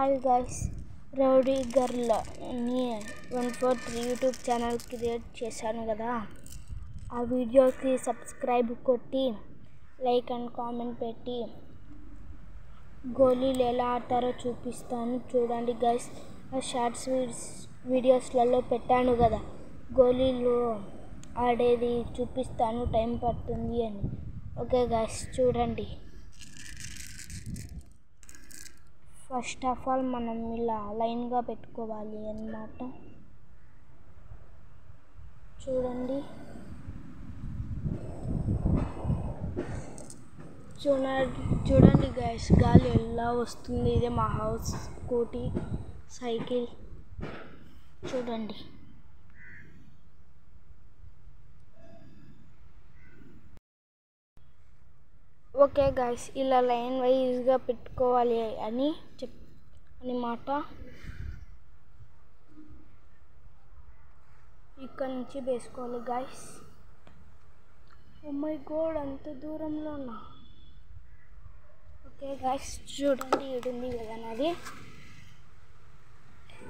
Hi guys, rowdy girl అని 143 YouTube channel create చేశాను కదా. ఆ వీడియోకి సబ్స్క్రైబ్ కొట్టి లైక్ అండ్ కామెంట్ పెట్టి గోళీలు ఎలా ఆడతారో చూపిస్తాను చూడండి గైస్. ఆ షార్ట్స్ వీడియోస్లలో పెట్టాను కదా, గోళీలు ఆడేది చూపిస్తాను, టైం పడుతుంది అని. ఓకే గైస్, చూడండి. ఫస్ట్ ఆఫ్ ఆల్ మనం ఇలా లైన్గా పెట్టుకోవాలి అన్నమాట. చూడండి గైస్, గాలి ఎలా వస్తుంది. ఇదే మా హౌస్, స్కూటీ, సైకిల్. చూడండి. ఓకే గైస్, ఇలా లైన్ వైజ్గా పెట్టుకోవాలి అని మాట. ఇక్కడ నుంచి వేసుకోవాలి గైస్. ఓ మై గాడ్, అంత దూరంలో ఉన్నా. ఓకే గైస్, చూడండి, ఇడుంది కదా నాది.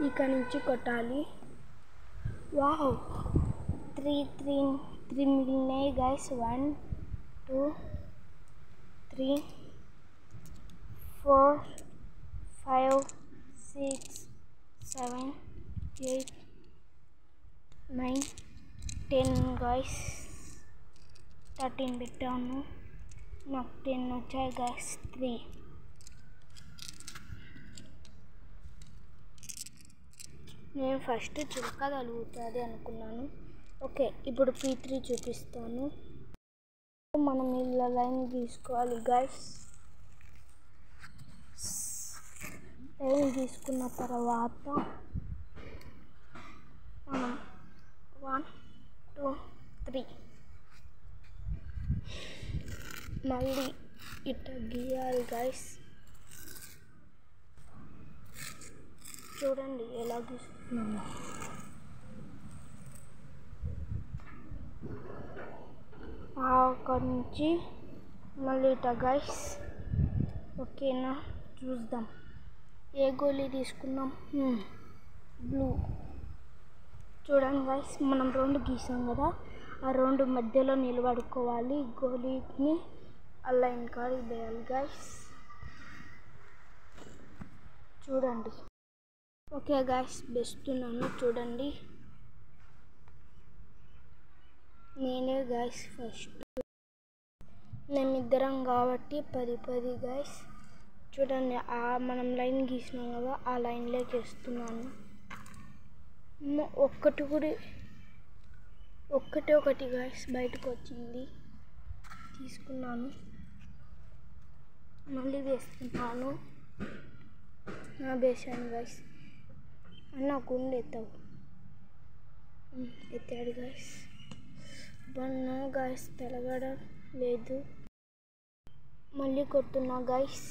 ఇక్కడ నుంచి కొట్టాలి. వావ్, త్రీ మిగిలినాయి గైస్. 1 2 3 4 5 6 7 8 9 10 గైస్. 13 పెట్టాను, నాకు 10 వచ్చాయి గైస్. 3 నేను ఫస్ట్ చిలక తగులుతుంది అనుకున్నాను. ఓకే, ఇప్పుడు P3 చూపిస్తాను. మనం ఇలా లైన్ గీసుకోవాలి గైస్. లైన్ గీసుకున్న తర్వాత మనం 1 2 3 మళ్ళీ ఇట్లా గీయాలి గైస్. చూడండి ఎలా గీస్తున్నాను. అక్కడి నుంచి మళ్ళీ ఇట్లా గైస్. ఓకేనా, చూద్దాం ఏ గోళీ తీసుకున్నాం. బ్లూ. చూడండి గైస్, మనం 2 గీసాం కదా, ఆ 2 మధ్యలో నిలబడుకోవాలి. గోళీని ఆ లైన్ కాడి వేయాలి గైస్. చూడండి. ఓకే గైస్, వేస్తున్నాను చూడండి. నేనే గైస్ ఫస్ట్, మేమిద్దరం కాబట్టి 10 గైస్. చూడండి, మనం లైన్ గీసినాం కదా, ఆ లైన్లోకి వేస్తున్నాను. ఒకటి గైస్ బయటకు వచ్చింది, తీసుకున్నాను. మళ్ళీ వేస్తున్నాను. వేసాను గైస్. అన్న గుండె ఎత్తాడు గైస్. బన్నా గైస్, తెలగడ లేదు. మళ్ళీ కొట్టున్నా గైస్,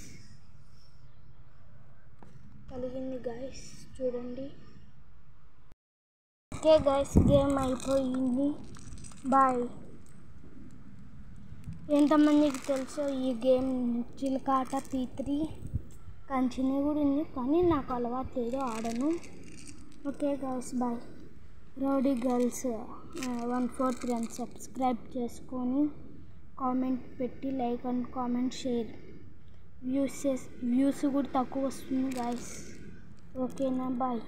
కలిగింది గైస్. చూడండి. ఓకే గైస్, గేమ్ అయిపోయింది. బాయ్. ఎంతమందికి తెలుసో ఈ గేమ్ చిలక ఆట P3 కంచిని కూడా ఉంది, కానీ నాకు అలవాటు లేదు, ఆడను. Okay guys, bye. Rowdy girls 143 అని సబ్స్క్రైబ్ చేసుకొని కామెంట్ పెట్టి like and comment share. Views కూడా తక్కువ వస్తుంది గైస్. ఓకేనా, బాయ్.